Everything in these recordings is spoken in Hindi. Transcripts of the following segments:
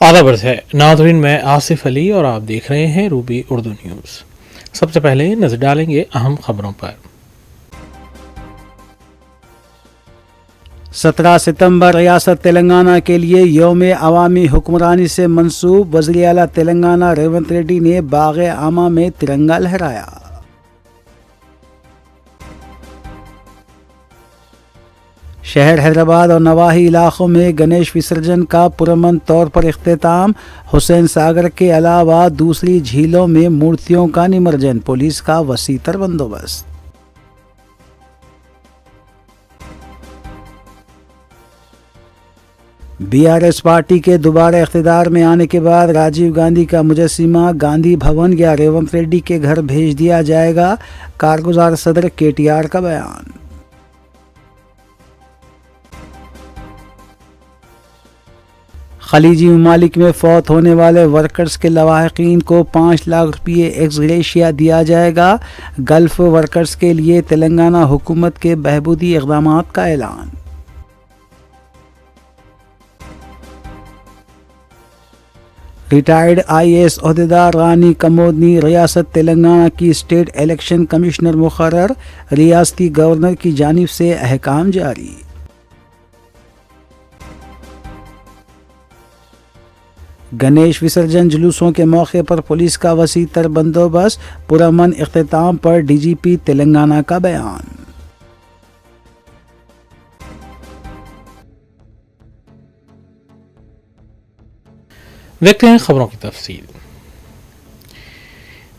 आदाब है नाज़रीन, मैं आसिफ अली और आप देख रहे हैं रूबी उर्दू न्यूज़। सबसे पहले नजर डालेंगे अहम खबरों पर। 17 सितंबर रियासत तेलंगाना के लिए यौम अवामी हुक्मरानी से मंसूब वज़ीर आला तेलंगाना रेवंत रेड्डी ने बाग़ आमा में तिरंगा लहराया। शहर हैदराबाद और नवाही इलाकों में गणेश विसर्जन का पुरअमन तौर पर इख्तिताम। हुसैन सागर के अलावा दूसरी झीलों में मूर्तियों का निमज्जन, पुलिस का वसीतर बंदोबस्त। बीआरएस पार्टी के दोबारा इख्तिदार में आने के बाद राजीव गांधी का मुजस्सिमा गांधी भवन या रेवंत रेड्डी के घर भेज दिया जाएगा, कारगुजार सदर केटीआर का बयान। खलीजी ममालिक में फौत होने वाले वर्कर्स के लवाहिकीन को 5 लाख रुपये एक्स ग्रेशिया दिया जाएगा। गल्फ वर्कर्स के लिए तेलंगाना हुकूमत के बहबूदी इक़दामात का ऐलान। रिटायर्ड आईएएस ओहदेदार रानी कमोदनी रियासत तेलंगाना की स्टेट इलेक्शन कमिश्नर मुकर्रर, रियासती गवर्नर की जानिब से अहकाम जारी। गणेश विसर्जन जुलूसों के मौके पर पुलिस का वसीतर बंदोबस्त, पुरअमन इख्तिताम पर डीजीपी तेलंगाना का बयान। देखते हैं खबरों की तफसील।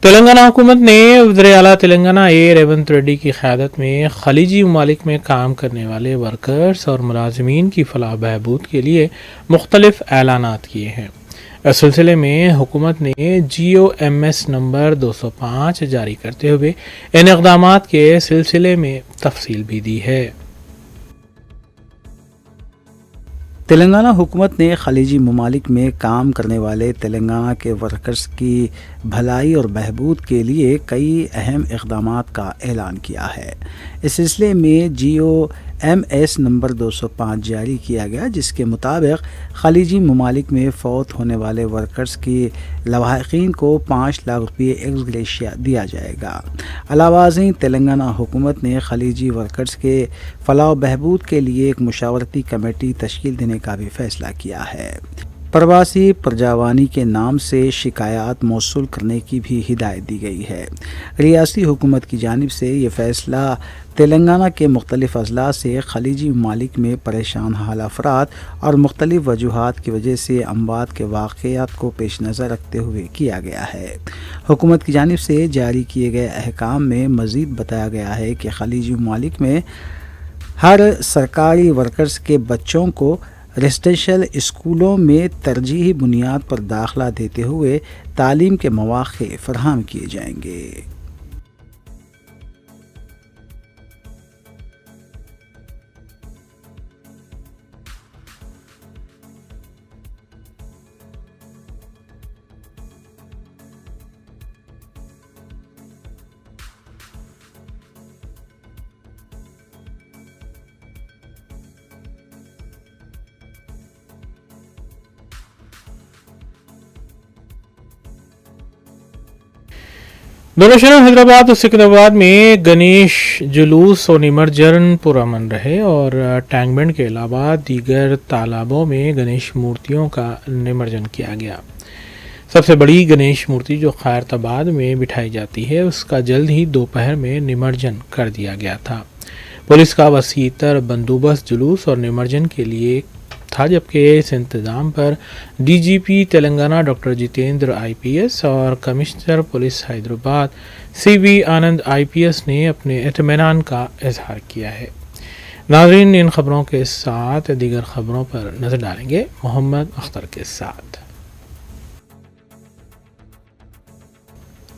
तेलंगाना हुकूमत ने वज़ीर आला तेलंगाना रेवंत रेड्डी की क़यादत में खलीजी ममालिक में काम करने वाले वर्कर्स और मुलाजमीन की फलाह बहबूद के लिए मुख्तलिफ ऐलानात किए हैं। इस सिलसिले में हुकूमत ने GOMS नंबर 205 जारी करते हुए इन इक़दामात के सिलसिले में तफसील भी दी है। तेलंगाना हुकूमत ने खलीजी ममालिक में काम करने वाले तेलंगाना के वर्कर्स की भलाई और बहबूद के लिए कई अहम इक़दामात का ऐलान किया है। इस सिलसिले में GOMS नंबर 205 जारी किया गया, जिसके मुताबिक खलीजी ममालिक में फ़ौत होने वाले वर्कर्स की लवाहिकीन को 5 लाख रुपये एक्स ग्रेशिया दिया जाएगा। अलावाज़ीं तेलंगाना हुकूमत ने खलीजी वर्कर्स के फलाह बहबूद के लिए एक मुशावरती कमेटी तश्कील देने का भी फ़ैसला किया है। प्रवासी प्रजावानी के नाम से शिकायत मौसूल करने की भी हिदायत दी गई है। रियासती हुकूमत की जानिब से ये फ़ैसला तेलंगाना के मुख्तलिफ़ अज़ला से खलीजी ममालिक में परेशान हाल अफराद और मुख्तलिफ़ वजूहात की वजह से अमवात के वाक़यात को पेश नज़र रखते हुए किया गया है। हुकूमत की जानिब से जारी किए गए अहकाम में मज़ीद बताया गया है कि खलीजी ममालिक में हर सरकारी वर्कर्स के बच्चों को रेजिडेंशल स्कूलों में तरजीही बुनियाद पर दाखिला देते हुए तालीम के मौक़े फ़राहम किए जाएंगे। दोनों शहरों हैदराबाद और सिकंदराबाद में गणेश जुलूस और निमज्जन पुरअमन रहे और टैंकबंड के अलावा दीगर तालाबों में गणेश मूर्तियों का निमज्जन किया गया। सबसे बड़ी गणेश मूर्ति जो खैरताबाद में बिठाई जाती है, उसका जल्द ही दोपहर में निमज्जन कर दिया गया था। पुलिस का वसीतर बंदोबस्त जुलूस और निमज्जन के लिए था, जबकि इस इंतज़ाम पर DGP Telangana doctor Jitendra IPS और कमिश्नर पुलिस हैदराबाद CV आनंद IPS ने अपने इत्मीनान का इजहार किया है। नाज़रीन, इन खबरों के साथ दीगर खबरों पर नज़र डालेंगे मोहम्मद अख्तर के साथ।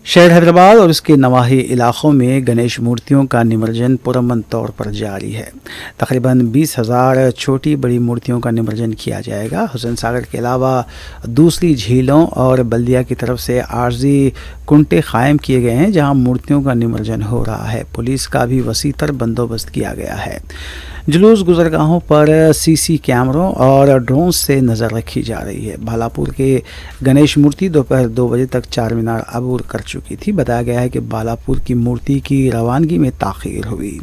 शहर हैदराबाद और उसके नवाही इलाक़ों में गणेश मूर्तियों का निमज्जन पुरअमन तौर पर जारी है। तकरीबन 20,000 छोटी बड़ी मूर्तियों का निमज्जन किया जाएगा। हुसैन सागर के अलावा दूसरी झीलों और बल्दिया की तरफ से आर्जी कुंटे क़ायम किए गए हैं, जहां मूर्तियों का निमज्जन हो रहा है। पुलिस का भी वसीतर बंदोबस्त किया गया है। जुलूस गुजरगाहों पर सीसी कैमरों और ड्रोन से नज़र रखी जा रही है। बालापुर के गणेश मूर्ति दोपहर 2 बजे तक चार मीनार अबूर कर चुकी थी। बताया गया है कि बालापुर की मूर्ति की रवानगी में ताख़ीर हुई।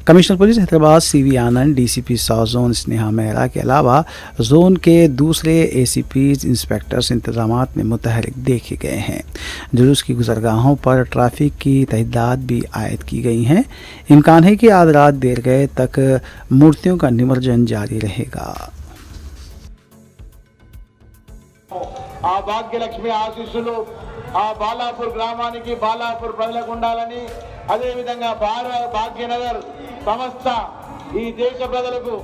Commissioner police Hyderabad CV Anand, DCP south zone Sneha Mehra के अलावा जोन के दूसरे एसीपीज, इंस्पेक्टर्स इंतजामात में मुतहरिक देखे गए हैं। जुलूस की गुजरगाहों पर ट्रैफिक की तहदाद भी आयद की गई हैं। इम्कान है कि आज रात देर गए तक मूर्तियों का निमज्जन जारी रहेगा। ఆ భాగ్యలక్ష్మి ఆశీస్సులు ఆ బాలాపూర్ గ్రామానికి, బాలాపూర్ ప్రజలకు ఉండాలని, అదేవిధంగా భాగ్యనగర్ సమస్త ఈ దేశ ప్రజలకు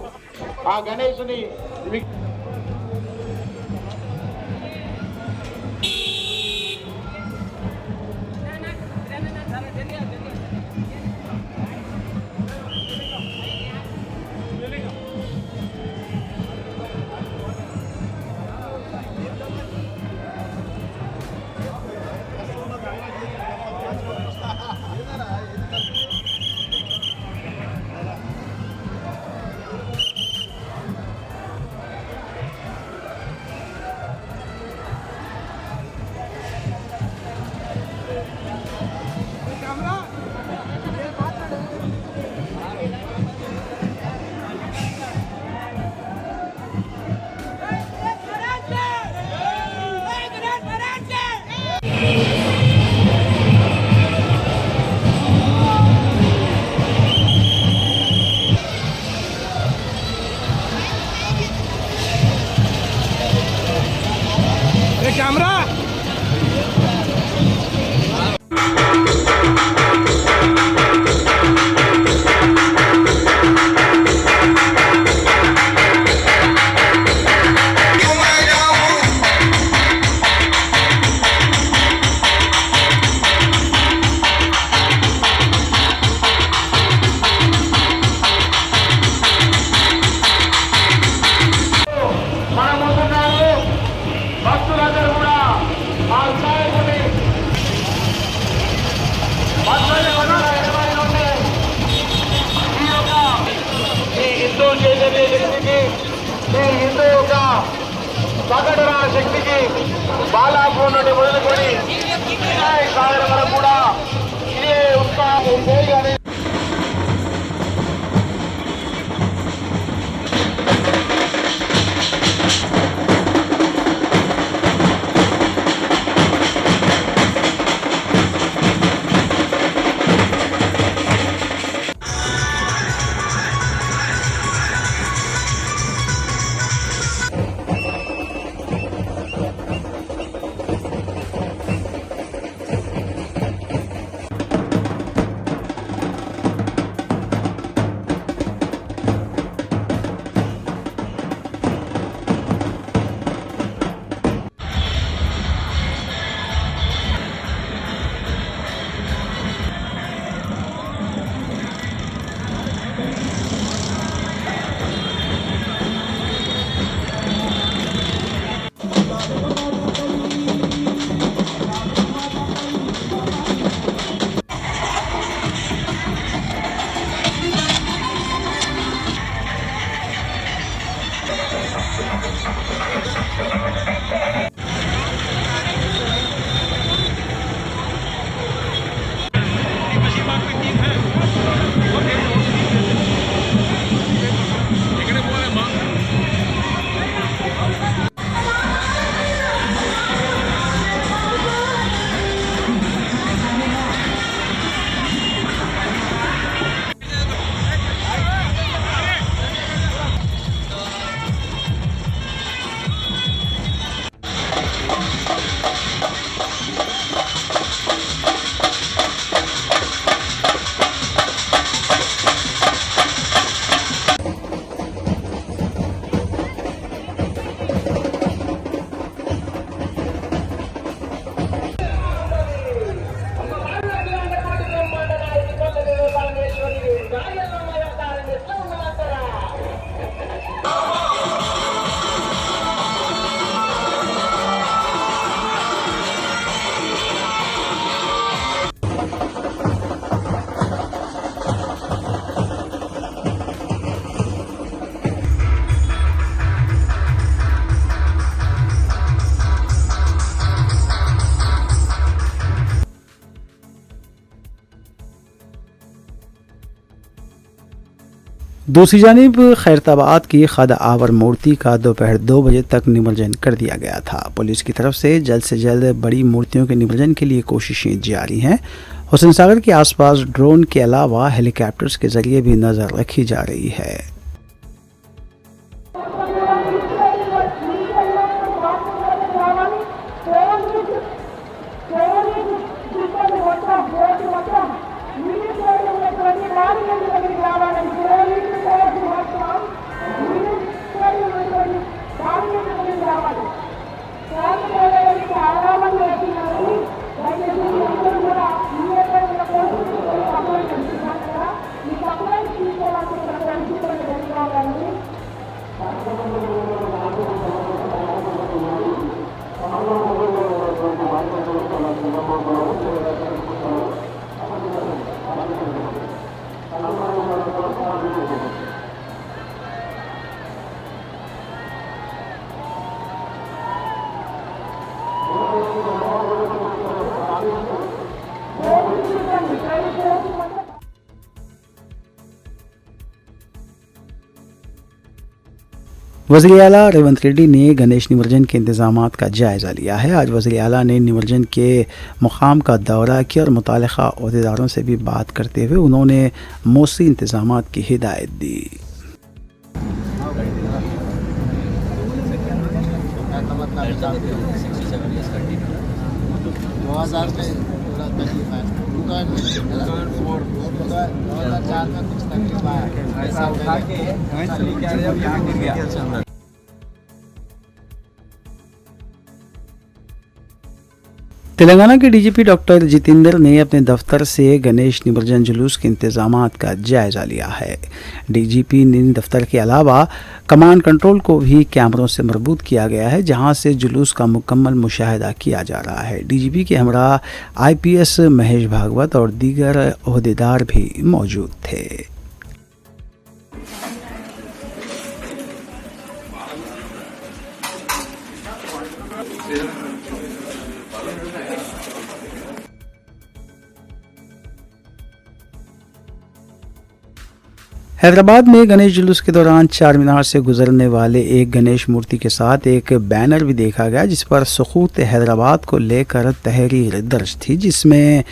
ఆ గణేశుని సగటున శక్తికి బాలాపూర్ నుండి మొదలుకొని వినాయక సాగర్ వరకు కూడా ఇదే ఉత్సాహం చేయగానే दूसरी जानिब खैरताबाद की खद आवर मूर्ति का दोपहर 2 बजे तक निमज्जन कर दिया गया था। पुलिस की तरफ से जल्द बड़ी मूर्तियों के निमज्जन के लिए कोशिशें जारी हैं। हुसैन सागर के आसपास ड्रोन के अलावा हेलीकॉप्टर्स के जरिए भी नज़र रखी जा रही है। वज़ीर आला रेवंत रेड्डी ने गणेश निमज्जन के इंतजामात का जायज़ा लिया है। आज वज़ीर आला ने निमज्जन के मुकाम का दौरा किया और मुतालिका अहदेदारों से भी बात करते हुए उन्होंने मौसी इंतजामात की हिदायत दी। तेलंगाना के डीजीपी डॉक्टर जितेंद्र ने अपने दफ्तर से गणेश निमज्जन जुलूस के इंतजामात का जायज़ा लिया है। डीजीपी ने दफ्तर के अलावा कमांड कंट्रोल को भी कैमरों से मरबूत किया गया है, जहां से जुलूस का मुकम्मल मुशाहिदा किया जा रहा है। डीजीपी के हमरा आईपीएस महेश भागवत और दीगर ओहदेदार भी मौजूद थे। हैदराबाद में गणेश जुलूस के दौरान चार मीनार से गुजरने वाले एक गणेश मूर्ति के साथ एक बैनर भी देखा गया, जिस पर सुकूत हैदराबाद को लेकर तहरीर दर्ज थी, जिसमें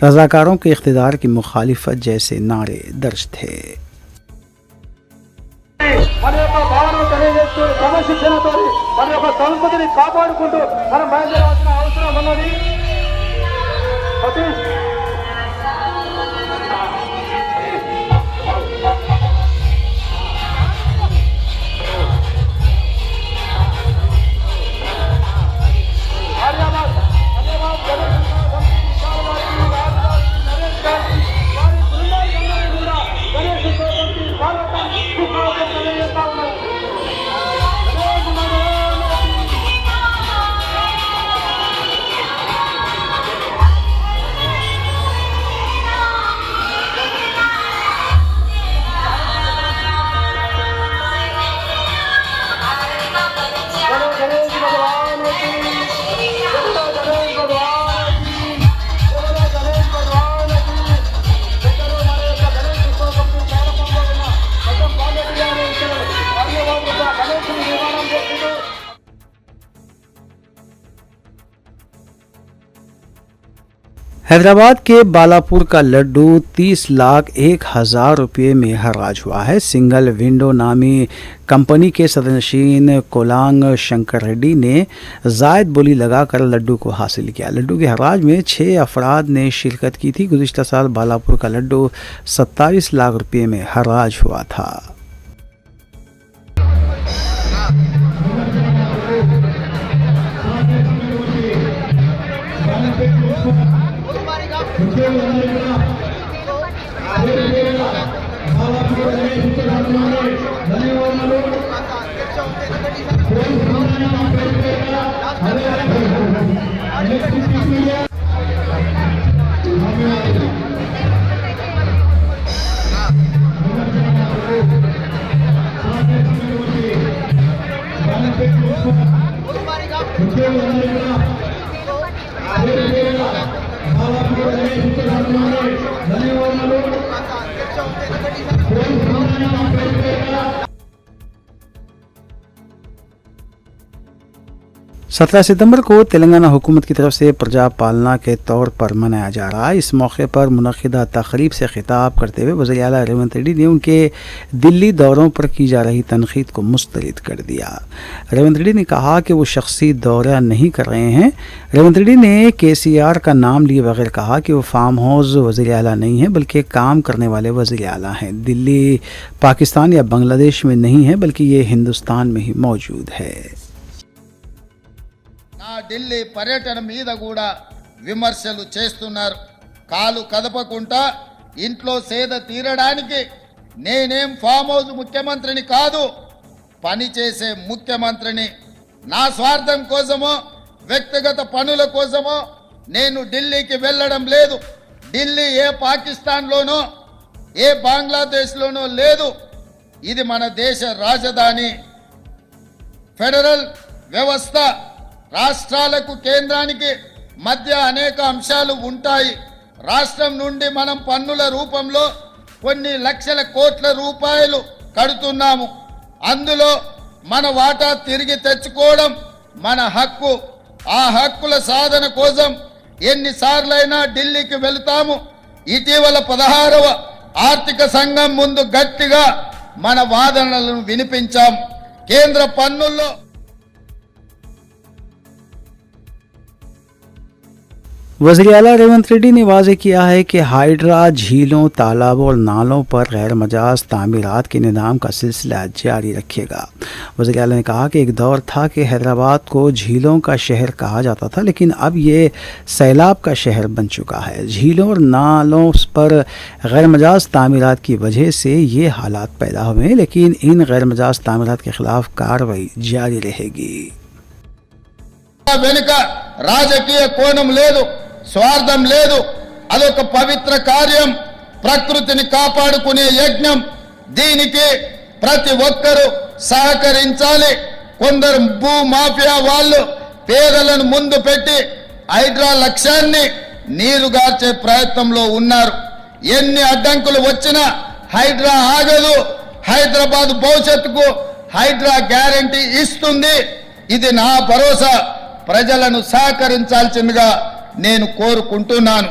रजाकारों के इख्तिदार की मुखालिफत जैसे नारे दर्ज थे। हैदराबाद के बालापुर का लड्डू 30,01,000 रुपये में हराज हुआ है। सिंगल विंडो नामी कंपनी के सदनशीन कोलांग शंकर रेड्डी ने जायद बोली लगाकर लड्डू को हासिल किया। लड्डू के हराज में 6 अफराद ने शिरकत की थी। गुज़िश्ता साल बालापुर का लड्डू 27 लाख रुपये में हराज हुआ था। ధన్యవాదాలు 17 सितंबर को तेलंगाना हुकूमत की तरफ से प्रजा पालना के तौर पर मनाया जा रहा है। इस मौके पर मुनक़िदा तक़रीब से खिताब करते हुए वज़ीर आला रेवंत रेड्डी ने उनके दिल्ली दौरों पर की जा रही तनक़ीद को मुस्तरद कर दिया। रेवंत रेड्डी ने कहा कि वो शख्सी दौरा नहीं कर रहे हैं। रेवंत रेड्डी ने KCR का नाम लिए बगैर कहा कि वो फार्म हाउस वज़ीर आला नहीं है बल्कि काम करने वाले वज़ीर आला हैं। दिल्ली पाकिस्तान या बांग्लादेश में नहीं है बल्कि ये हिंदुस्तान में ही मौजूद है। నా ఢిల్లీ పర్యటన మీద కూడా విమర్శలు చేస్తున్నారు. కాలు కదపకుండా ఇంట్లో సేద తీరడానికి నేనేం ఫామ్ హౌస్ ముఖ్యమంత్రిని కాదు, పని చేసే ముఖ్యమంత్రిని. నా స్వార్థం కోసమో వ్యక్తిగత పనుల కోసమో నేను ఢిల్లీకి వెళ్ళడం లేదు. ఢిల్లీ ఏ పాకిస్తాన్లోనో ఏ బంగ్లాదేశ్లోనో లేదు. ఇది మన దేశ రాజధాని. ఫెడరల్ వ్యవస్థ రాష్ట్రాలకు కేంద్రానికి మధ్య అనేక అంశాలు ఉంటాయి. రాష్ట్రం నుండి మనం పన్నుల రూపంలో కొన్ని లక్షల కోట్ల రూపాయలు కడుతున్నాము. అందులో మన వాటా తిరిగి తెచ్చుకోవడం మన హక్కు. ఆ హక్కుల సాధన కోసం ఎన్నిసార్లైనా ఢిల్లీకి వెళ్తాము. ఇటీవల 16వ ఆర్థిక సంఘం ముందు గట్టిగా మన వాదనలను వినిపించాం. కేంద్ర పన్నుల్లో वज़ीर आला रेवंत रेड्डी ने वाज़े किया है कि हाइड्रा झीलों, तालाबों और नालों पर गैर मजाज तामीरात के निज़ाम का सिलसिला जारी रखेगा। वज़ीर आला ने कहा कि एक दौर था कि हैदराबाद को झीलों का शहर कहा जाता था, लेकिन अब ये सैलाब का शहर बन चुका है। झीलों और नालों पर गैर मजाज तामीरात की वजह से ये हालात पैदा हुए हैं, लेकिन इन गैर मजाज तामीरात के ख़िलाफ़ कार्रवाई जारी रहेगी। వెనుక రాజకీయ కోణం లేదు, స్వార్థం లేదు. అదొక పవిత్ర కార్యం, ప్రకృతిని కాపాడుకునే యజ్ఞం. దీనికి ప్రతి ఒక్కరూ సహకరించాలి. కొందరు భూ మాఫియా వాళ్ళు పేదలను ముందు పెట్టి హైడ్రా లక్ష్యాన్ని నీరుగార్చే ప్రయత్నంలో ఉన్నారు. ఎన్ని అడ్డంకులు వచ్చినా హైడ్రా ఆగదు. హైదరాబాద్ భవిష్యత్తుకు హైడ్రా గ్యారెంటీ ఇస్తుంది. ఇది నా భరోసా. ప్రజలను సహకరించాల్సిందిగా నేను కోరుకుంటున్నాను.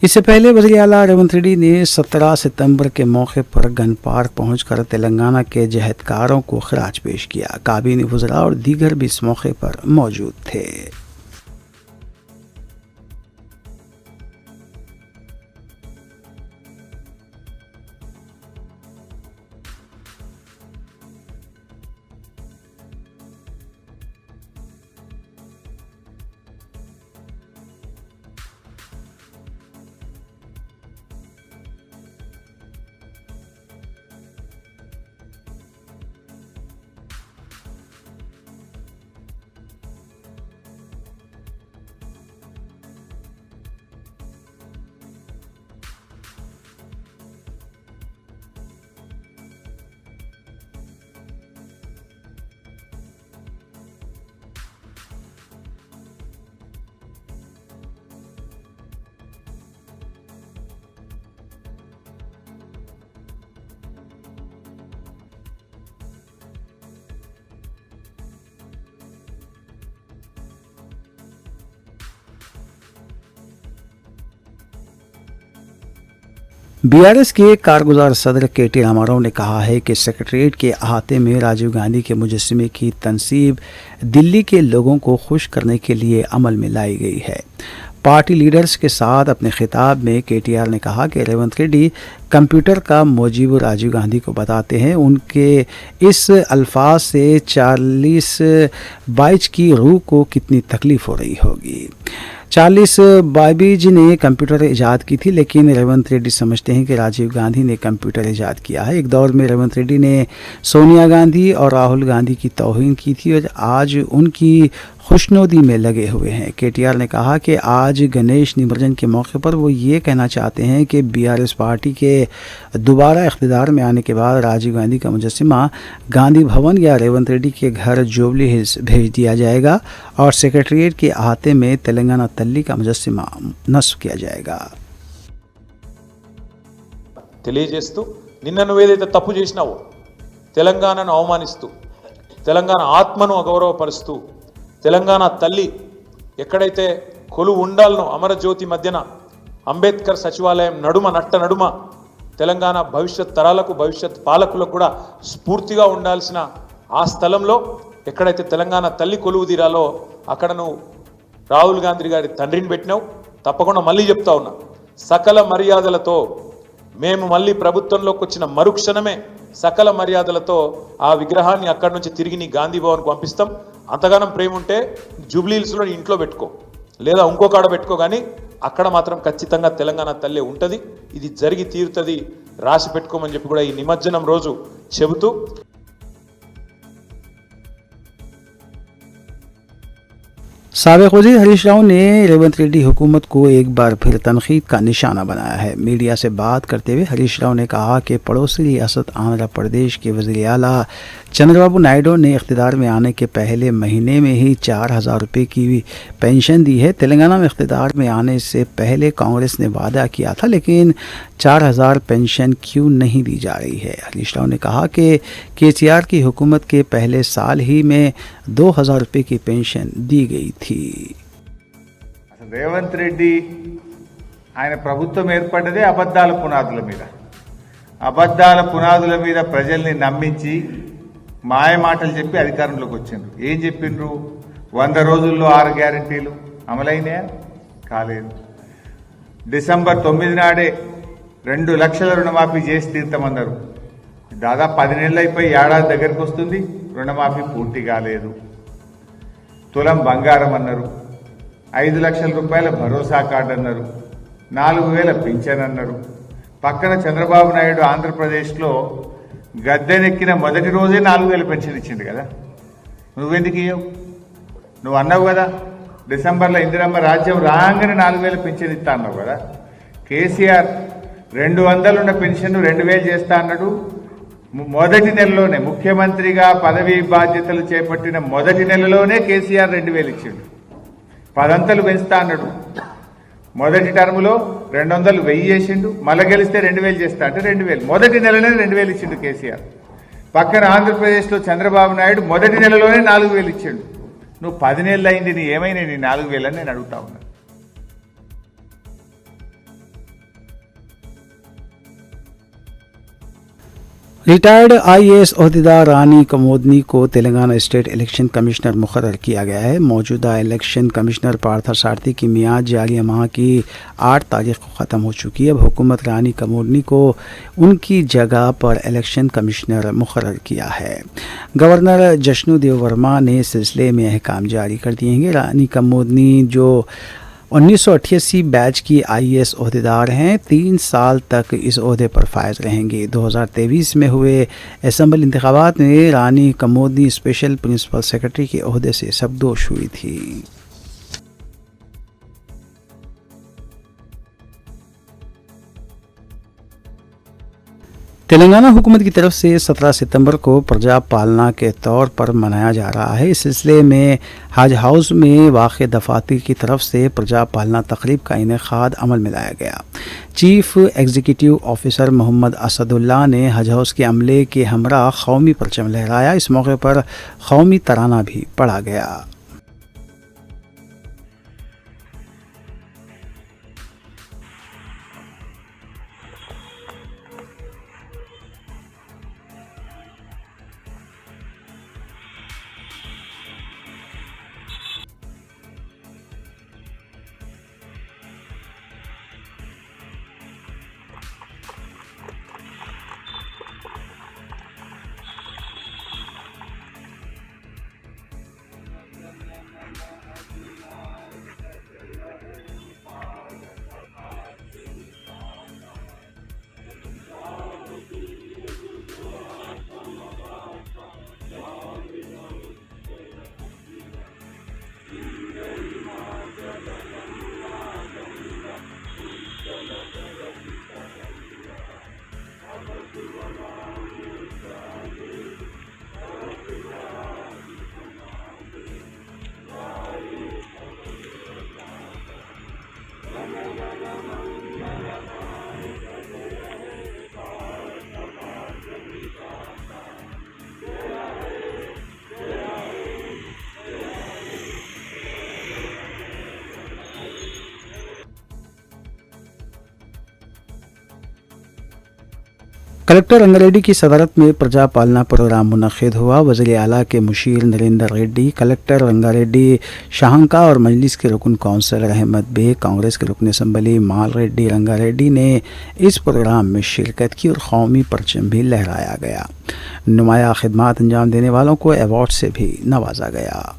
इससे पहले वज़ीर आला रेवंत रेड्डी ने 17 सितंबर के मौके पर गन पार्क पहुंचकर तेलंगाना के जहदकारों को खराज पेश किया। काबीना वज़रा और दीगर भी इस मौके पर मौजूद थे। BRS के कारगुजार सदर KT रामाराव ने कहा है कि सेक्रेटरीट के अहाते में राजीव गांधी के मुजस्समे की तनसीब दिल्ली के लोगों को खुश करने के लिए अमल में लाई गई है। पार्टी लीडर्स के साथ अपने खिताब में KTR ने कहा कि रेवंत रेड्डी कंप्यूटर का मौजूद राजीव गांधी को बताते हैं। उनके इस अल्फाज से 40 बाइज की रूह को कितनी तकलीफ़ हो रही होगी। 40 बाइज ने कंप्यूटर ईजाद की थी, लेकिन रेवंत रेड्डी समझते हैं कि राजीव गांधी ने कंप्यूटर ईजाद किया है। एक दौर में रेवंत रेड्डी ने सोनिया गांधी और राहुल गांधी की तौहीन की थी और आज उनकी खुशनुदी में लगे हुए हैं। KTR ने कहा कि आज गणेश निमज्जन के मौके पर वो ये कहना चाहते हैं कि BRS पार्टी के दोबारा इख्तिदार में आने के बाद राजीव गांधी का मुजस्समा गांधी भवन या रेवंत रेड्डी के घर जुबली हिल्स भेज दिया जाएगा और सेक्रेटरीट के अहाते में तेलंगाना तल्ली का मुजस्समा नस्ब किया जाएगा। తెలియజేస్తూ నిన్న నువ్వేదైతే తప్పు చేసినావో తెలంగాణను అవమానిస్తూ, తెలంగాణ ఆత్మను అగౌరవపరుస్తూ, తెలంగాణ తల్లి ఎక్కడైతే కొలువు ఉండాలనో అమరజ్యోతి మధ్యన అంబేద్కర్ సచివాలయం నడుమ నడుమ తెలంగాణ భవిష్యత్ తరాలకు, భవిష్యత్ పాలకులకు కూడా స్ఫూర్తిగా ఉండాల్సిన ఆ స్థలంలో ఎక్కడైతే తెలంగాణ తల్లి కొలువు తీరాలో అక్కడ నువ్వు రాహుల్ గాంధీ గారి తండ్రిని పెట్టినావు. తప్పకుండా మళ్ళీ చెప్తా ఉన్నా, సకల మర్యాదలతో మేము మళ్ళీ ప్రభుత్వంలోకి వచ్చిన మరుక్షణమే సకల మర్యాదలతో ఆ విగ్రహాన్ని అక్కడి నుంచి తిరిగి నీ గాంధీ భవన్కు పంపిస్తాం. అంతగానం ప్రేమ ఉంటే జూబ్లీహిల్స్లో ఇంట్లో పెట్టుకో, లేదా ఇంకో కాడ పెట్టుకో, కానీ అక్కడ మాత్రం ఖచ్చితంగా తెలంగాణ తల్లి ఉంటుంది. ఇది జరిగి తీరుతుంది, రాసి పెట్టుకోమని చెప్పి కూడా ఈ నిమజ్జనం రోజు చెబుతూ साबिक़ वज़ीर हरीश राव ने रेवंत रेड्डी हुकूमत को एक बार फिर तनकीद का निशाना बनाया है। मीडिया से बात करते हुए हरीश राव ने कहा कि पड़ोसी रियासत आंध्र प्रदेश के वज़ीर आला चंद्रबाबू नायडू ने इख्तिदार में आने के पहले महीने में ही 4,000 रुपये की पेंशन दी है। तेलंगाना में इख्तिदार में आने से पहले कांग्रेस ने वादा किया था, लेकिन 4,000 पेंशन क्यों नहीं दी जा रही है। हरीश राव ने कहा कि केसीआर की हुकूमत के पहले साल ही में 2,000 रुपये की पेंशन दी गई थी। రేవంత్ రెడ్డి ఆయన ప్రభుత్వం ఏర్పడ్డదే అబద్ధాల పునాదుల మీద ప్రజల్ని నమ్మించి మాయ మాటలు చెప్పి అధికారంలోకి వచ్చిండ్రు. ఏం చెప్పిండ్రు? 100 రోజుల్లో 6 గ్యారెంటీలు అమలైనాయా? కాలేదు. డిసెంబర్ 9 నాడే 2 లక్షల రుణమాఫీ చేసి తీర్థమన్నారు. దాదాపు 10 నెలలు అయిపోయి ఏడాది దగ్గరకు వస్తుంది, రుణమాఫీ పూర్తి కాలేదు. తులం బంగారం అన్నారు, 5 లక్షల రూపాయల భరోసా కార్డు అన్నారు, 4,000 పింఛన్ అన్నారు. పక్కన చంద్రబాబు నాయుడు ఆంధ్రప్రదేశ్లో గద్దెనెక్కిన మొదటి రోజే 4,000 పెన్షన్ ఇచ్చింది కదా. నువ్వెందుకు ఇవ్వవు? నువ్వు అన్నావు కదా డిసెంబర్లో ఇందిరమ్మ రాజ్యం రాగానే 4,000 పెన్షన్ ఇస్తా అన్నావు కదా. కేసీఆర్ 200 ఉన్న పెన్షన్ 2,000 చేస్తా అన్నాడు. మొదటి నెలలోనే ముఖ్యమంత్రిగా పదవీ బాధ్యతలు చేపట్టిన మొదటి నెలలోనే కేసీఆర్ 2,000 ఇచ్చిండు. 10 అంతలు పెంచుతా అన్నాడు. మొదటి టర్ములో 200 1000 చేసిండు, మళ్ళీ గెలిస్తే 2,000 చేస్తా అంటే 2,000 మొదటి నెలలోనే 2,000 ఇచ్చిండు కేసీఆర్. పక్కన ఆంధ్రప్రదేశ్లో చంద్రబాబు నాయుడు మొదటి నెలలోనే 4,000 ఇచ్చిండు. నువ్వు 10 నెలలు అయింది, నీ ఏమైనా నీ 4,000 అని నేను అడుగుతా ఉన్నా. रिटायर्ड आईएएस ओहदेदार रानी कमोदनी को तेलंगाना स्टेट इलेक्शन कमिश्नर मुकर्रर किया गया है। मौजूदा इलेक्शन कमिश्नर पार्थसारथी की मियाद जारी माह की 8 तारीख को ख़त्म हो चुकी है। अब हुकूमत रानी कमोदनी को उनकी जगह पर इलेक्शन कमिश्नर मुकर्रर किया है। गवर्नर जश्नुदेव वर्मा ने इस सिलसिले में अहकाम जारी कर दिए हैं। रानी कमोदनी जो 1988 बैच की आईएएस ओहदेदार हैं, 3 साल तक इस ओहदे पर फायज रहेंगे। 2023 में हुए असम्बली इंतखाबात में रानी कमोदनी स्पेशल प्रिंसिपल सेक्रेटरी के ओहदे से सबदोश हुई थी। तेलंगाना हुकूमत की तरफ से 17 सितंबर को प्रजा पालना के तौर पर मनाया जा रहा है। इस सिलसिले में हज हाउस में वाक़ दफातर की तरफ से प्रजा पालना तकरीब का इनेकाद अमल में लाया गया। Chief executive officer Mohammed Asadullah ने हज हाउस के अमले के हमरा कौमी परचम लहराया। इस मौके पर कौमी तराना भी पढ़ा गया। कलेक्टर रंगारेड्डी की सदारत में प्रजा पालना प्रोग्राम मुनक्किद हुआ। वज़ीर आला के मुशीर नरेंद्र रेड्डी, कलेक्टर रंगारेड्डी शाहंका और मजलिस के रुकन कौंसलर अहमद बेग, कांग्रेस के रुकन असम्बली माल रेड्डी रंगारेड्डी ने इस प्रोग्राम में शिरकत की और कौमी परचम भी लहराया गया। नुमाया खिदमात अंजाम देने वालों को अवार्ड से भी नवाजा गया।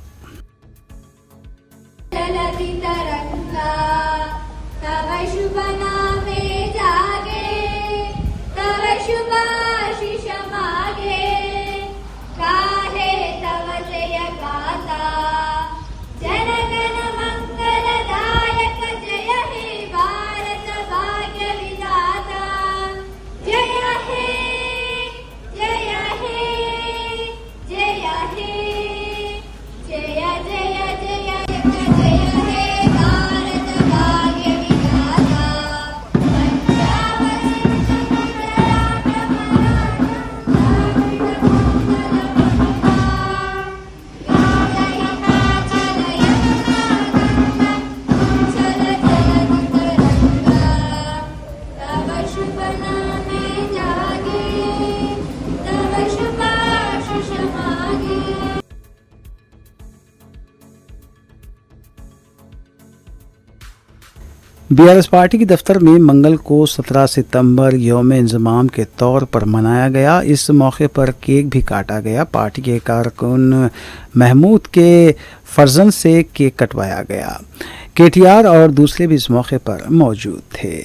बीआरएस पार्टी के दफ्तर में मंगल को 17 सितंबर यौम इंज़माम के तौर पर मनाया गया। इस मौके पर केक भी काटा गया। पार्टी के कारकुन महमूद के फर्जन से केक कटवाया गया। केटीआर और दूसरे भी इस मौके पर मौजूद थे।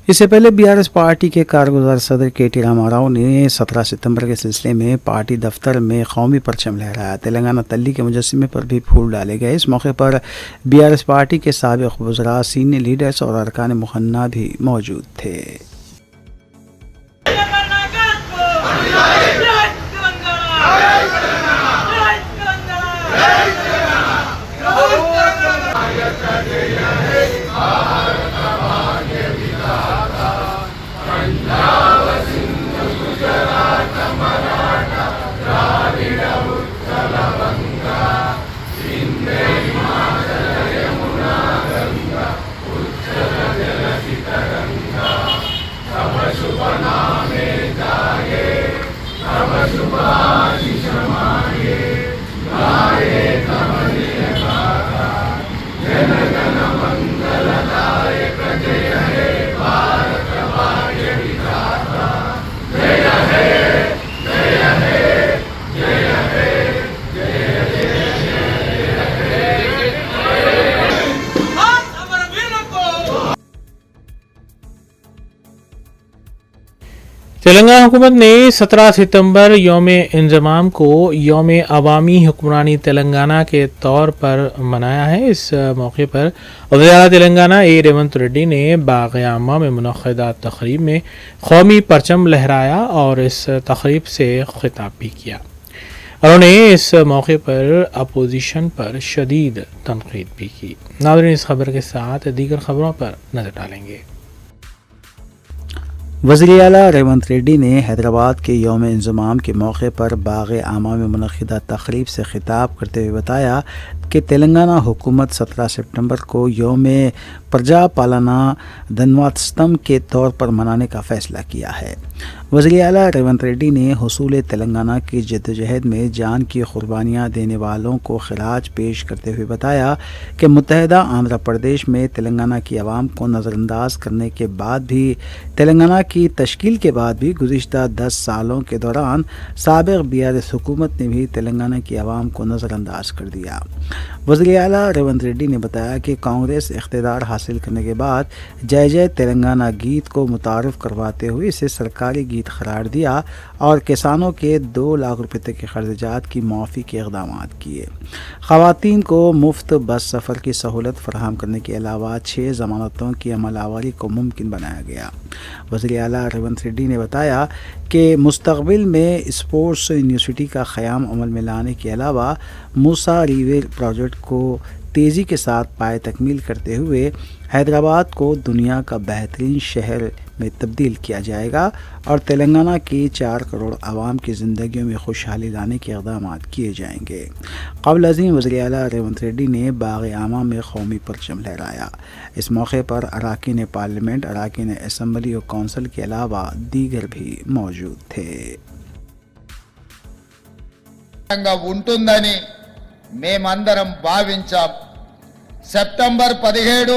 इससे पहले बीआरएस पार्टी के कारगुजार सदर के.टी. रामाराव ने 17 सितंबर के सिलसिले में पार्टी दफ्तर में कौमी परचम लहराया। तेलंगाना तल्ली के मुजस्समे पर भी फूल डाले गए। इस मौके पर बीआरएस पार्टी के साबिक़ वज़रा, सीनियर लीडर्स और अरकान मुखन्ना भी मौजूद थे। तेलंगाना हुकूमत ने 17 सितंबर यौम इंज़माम को यौम अवामी हुक्मरानी तेलंगाना के तौर पर मनाया है। इस मौके पर वज़ीर आला तेलंगाना ए रेवंत रेड्डी ने बाग़ आमा में मुनक़्क़दा तक़रीब में कौमी परचम लहराया और इस तक़रीब से खिताब भी किया। उन्होंने इस मौके पर अपोजिशन पर शदीद तनक़ीद भी की। नाज़रीन, इस खबर के साथ दीगर खबरों पर नज़र डालेंगे। वज़ीर आला रेवंत रेड्डी ने हैदराबाद के यौम इंज़माम के मौके पर बाग़ आमा में मुनक़्क़दा तक़रीब से खिताब करते हुए बताया कि तेलंगाना हुकूमत 17 सितंबर को यौम प्रजा पालना धन्वास्तम के तौर पर मनाने का फ़ैसला किया है। वज़ीर आला रेवंत रेड्डी ने हुसूल तेलंगाना की जद्दोजहद में जान की कुर्बानियाँ देने वालों को खिराज पेश करते हुए बताया कि मुत्तहिदा आंध्र प्रदेश में तेलंगाना की आवाम को नज़रअंदाज करने के बाद भी तेलंगाना की तश्कील के बाद भी गुज़िश्ता 10 सालों के दौरान साबिक़ बीआरएस हुकूमत ने भी तेलंगाना की आवाम को नज़रअंदाज कर दिया। वज़ीर आला रेवंत रेड्डी ने बताया कि कांग्रेस इख्तिदार हासिल करने के बाद जय जय तेलंगाना गीत को मुतारफ़ करवाते हुए इसे सरकारी गीत करार दिया और किसानों के 2 लाख रुपये तक के कर्ज़जात की माफ़ी के इक़दाम किए। ख़वातीन को मुफ्त बस सफ़र की सहूलत फराहम करने के अलावा 6 ज़मानतों की अमलावरी को मुमकिन बनाया गया। वज़ीर आला रेवंत रेड्डी ने बताया कि मुस्तक़बिल में स्पोर्ट्स यूनिवर्सिटी का क़याम अमल में लाने के अलावा मूसा रिवर प्रोजेक्ट को तेज़ी के साथ पाए तकमील करते हुए हैदराबाद को दुनिया का बेहतरीन शहर में तब्दील किया जाएगा और तेलंगाना की 4 करोड़ आवाम की ज़िंदगियों में खुशहाली लाने के इक़दाम किए जाएंगे। क़ब्ल अज़ीम वज़ीर आला रेवंत रेड्डी ने बाग़ आमा में कौमी परचम लहराया। इस मौके पर अरकान पार्लियामेंट, अरकान असम्बली और कौंसिल के अलावा दीगर भी मौजूद थे। ఉంటుందని మేమందరం భావించాం। సెప్టెంబర్ 17,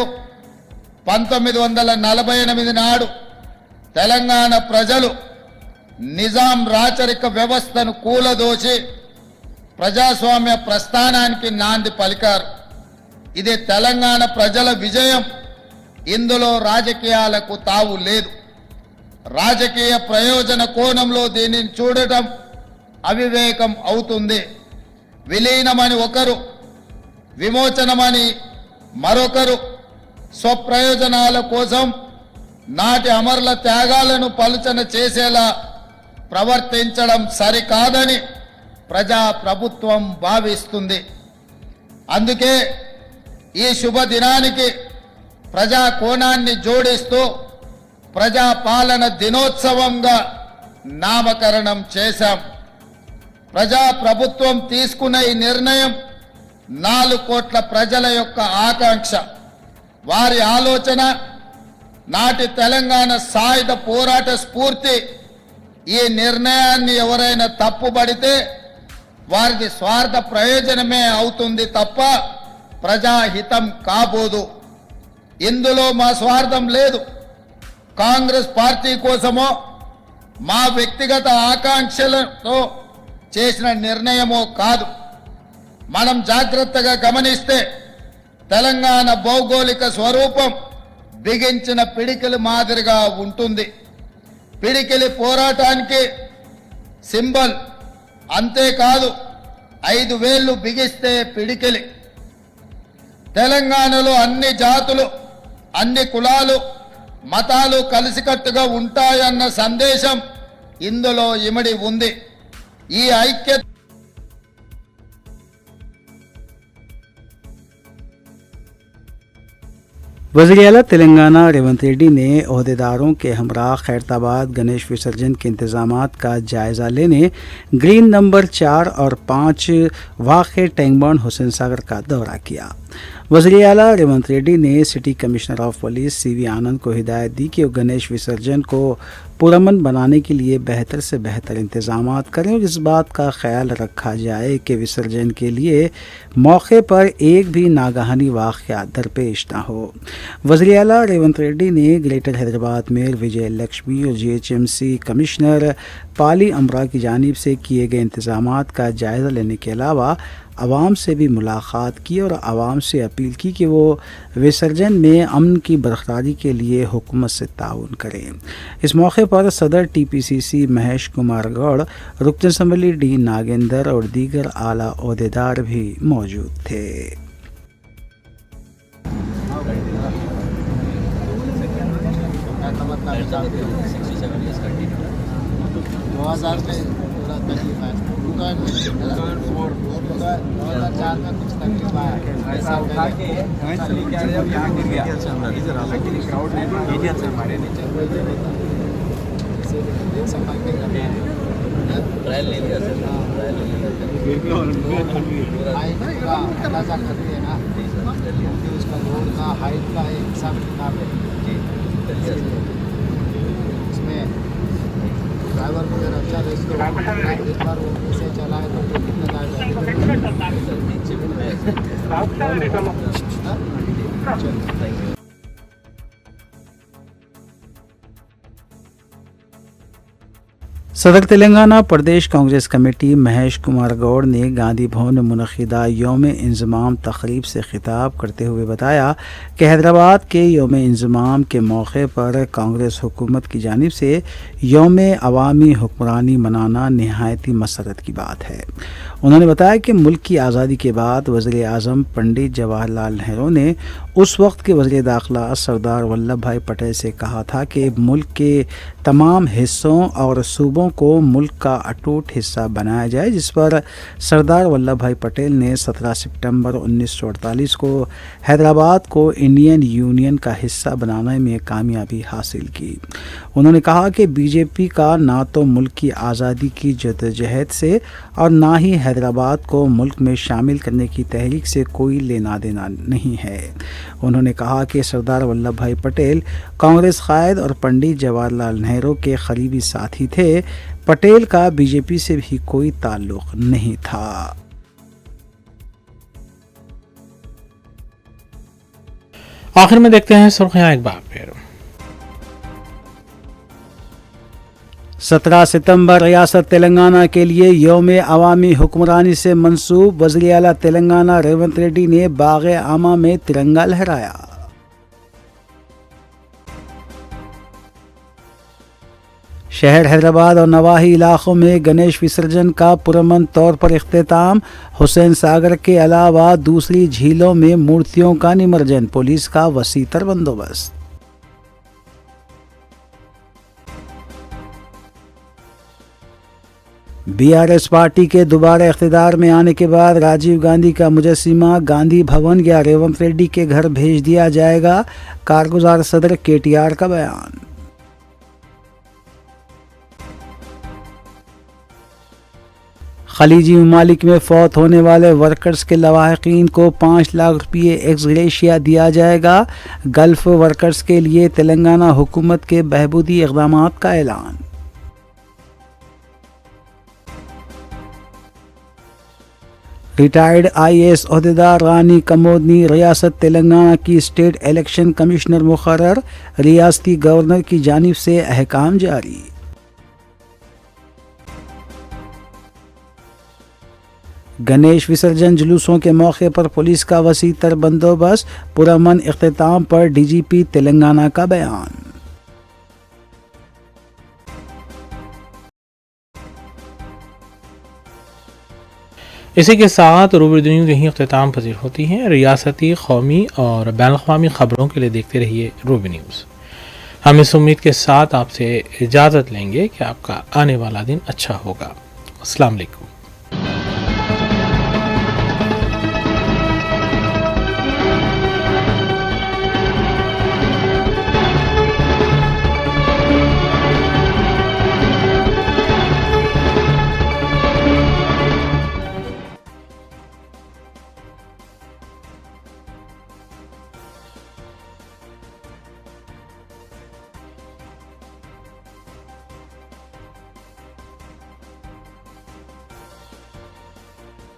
1948 నాడు తెలంగాణ ప్రజలు నిజాం రాచరిక వ్యవస్థను కూలదోసి ప్రజాస్వామ్య ప్రస్థానానికి నాంది పలికారు। ఇది తెలంగాణ ప్రజల విజయం। ఇందులో రాజకీయాలకు తావు లేదు। రాజకీయ ప్రయోజన కోణంలో దీనిని చూడటం అవివేకం అవుతుంది। విలీనమని ఒకరు, విమోచనమని మరొకరు స్వప్రయోజనాల కోసం నాటి అమరుల త్యాగాలను పలుచన చేసేలా ప్రవర్తించడం సరికాదని ప్రజా ప్రభుత్వం భావిస్తుంది। అందుకే ఈ శుభ దినానికి ప్రజా కోణాన్ని జోడిస్తూ ప్రజా పాలన దినోత్సవంగా నామకరణం చేశాం। ప్రజా ప్రభుత్వం తీసుకున్న ఈ నిర్ణయం 4 కోట్ల ప్రజల యొక్క ఆకాంక్ష, వారి ఆలోచన, నాటి తెలంగాణ సాయుధ పోరాట స్ఫూర్తి। ఈ నిర్ణయాన్ని ఎవరైనా తప్పుపడితే వారిది స్వార్థ ప్రయోజనమే అవుతుంది తప్ప ప్రజాహితం కాబోదు। ఇందులో మా స్వార్థం లేదు। కాంగ్రెస్ పార్టీ కోసమో మా వ్యక్తిగత ఆకాంక్షలతో చేసిన నిర్ణయమో కాదు। మనం జాగ్రత్తగా గమనిస్తే తెలంగాణ భౌగోళిక స్వరూపం బిగించిన పిడికిలి మాదిరిగా ఉంటుంది। పిడికిలి పోరాటానికి సింబల్, అంతేకాదు 5 వేళ్లు బిగిస్తే పిడికిలి। తెలంగాణలో అన్ని జాతులు, అన్ని కులాలు, మతాలు కలిసికట్టుగా ఉంటాయన్న సందేశం ఇందులో ఇమిడి ఉంది। ఈ ఐక్యత वज़ीर आला तेलंगाना रेवंत रेड्डी ने ओहदेदारों के हमरा खैरताबाद गणेश विसर्जन के इंतजामात का जायज़ा लेने ग्रीन नंबर 4 और 5 वाक़े टैंकबॉन्ड हुसैन सागर का दौरा किया। वज़ीर आला रेवंत रेड्डी ने city commissioner of police CV आनंद को हिदायत दी कि वो गणेश विसर्जन को पुरअमन बनाने के लिए बेहतर से बेहतर इंतजामात करें और इस बात का ख्याल रखा जाए कि विसर्जन के लिए मौके पर एक भी नागहानी वाक़या दरपेश ना हो। वज़ीर आला रेवंत रेड्डी ने ग्रेटर हैदराबाद मेयर विजय लक्ष्मी और GHMC कमिश्नर पाली अमरा की जानिब से किए गए इंतजामात का जायज़ा लेने के अलावा आवाम से भी मुलाकात की और आवाम से अपील की कि वो विसर्जन में अमन की बरकरारी के लिए हुकूमत से ताउन करें। इस मौके पर सदर TPCC महेश कुमार गौड़, रुकन असम्बली D नागेंद्र और दीगर आला ओहदेदार भी मौजूद थे। ड्राइवर वगैरह अच्छा रेस तो इस बार वो कैसे चला है तो कितना जाएगा। सदर तेलंगाना प्रदेश कांग्रेस कमेटी महेश कुमार गौड़ ने गांधी भवन में मुनक़िदा यौम इंज़माम तकरीब से खिताब करते हुए बताया कि हैदराबाद के यौम इंज़माम के मौके पर कांग्रेस हुकूमत की जानिब से यौम अवामी हुक्मरानी मनाना नहायती मसरत की बात है। उन्होंने बताया कि मुल्क की आज़ादी के बाद वज़ीर आज़म पंडित जवाहरलाल नेहरू ने उस वक्त के वज़ीर दाखिला सरदार वल्लभ भाई पटेल से कहा था कि मुल्क के तमाम हिस्सों और सूबों को मुल्क का अटूट हिस्सा बनाया जाए, जिस पर सरदार वल्लभ भाई पटेल ने 17 सितंबर 1948 को हैदराबाद को इंडियन यूनियन का हिस्सा बनाने में कामयाबी हासिल की। उन्होंने कहा कि बीजेपी का ना तो मुल्क की आज़ादी की जद्दोजहद से और ना ही हैदराबाद को मुल्क में शामिल करने की तहरीक से कोई लेना देना नहीं है। उन्होंने कहा कि सरदार वल्लभ भाई पटेल कांग्रेस कायद और पंडित जवाहरलाल नेहरू के करीबी साथी थे। पटेल का बीजेपी से भी कोई ताल्लुक नहीं था। आखिर में देखते हैं सुर्खियां एक बार फिर। 17 सितंबर रियासत तेलंगाना के लिए यौम अवामी हुक्मरानी से मंसूब वज़ीर आला तेलंगाना रेवंत रेड्डी ने बाग़ आमा में तिरंगा लहराया। शहर हैदराबाद और नवाही इलाकों में गणेश विसर्जन का पुरअमन तौर पर इख्तिताम। हुसैन सागर के अलावा दूसरी झीलों में मूर्तियों का निमज्जन, पुलिस का वसीतर बंदोबस्त। बीआरएस पार्टी के दोबारा इख्तिदार में आने के बाद राजीव गांधी का मुजस्सिमा गांधी भवन या रेवंत रेड्डी के घर भेज दिया जाएगा, कारगुजार सदर केटीआर का बयान। खलीजी ममालिक में फौत होने वाले वर्कर्स के लवाहिकीन को 5 लाख रुपये एक्स ग्रेशिया दिया जाएगा। गल्फ वर्कर्स के लिए तेलंगाना हुकूमत के बहबूदी इक़दामात का ऐलान। रिटायर्ड आईएएस ओहदेदार रानी कमोदनी रियासत तेलंगाना की स्टेट इलेक्शन कमिश्नर मुकर्रर, रियासती गवर्नर की जानिब से अहकाम जारी। गणेश विसर्जन जुलूसों के मौके पर पुलिस का वसीतर बंदोबस्त, पुरअमन इख्तिताम पर डीजीपी तेलंगाना का बयान। इसी के साथ रूबरू न्यूज़ यहीं अख्तिताम पजीर होती हैं। रियासती, कौमी और बैनुल-अक़वामी ख़बरों के लिए देखते रहिए रूबरू न्यूज़। हम इस उम्मीद के साथ आपसे इजाज़त लेंगे कि आपका आने वाला दिन अच्छा होगा। अस्सलाम वालेकुम।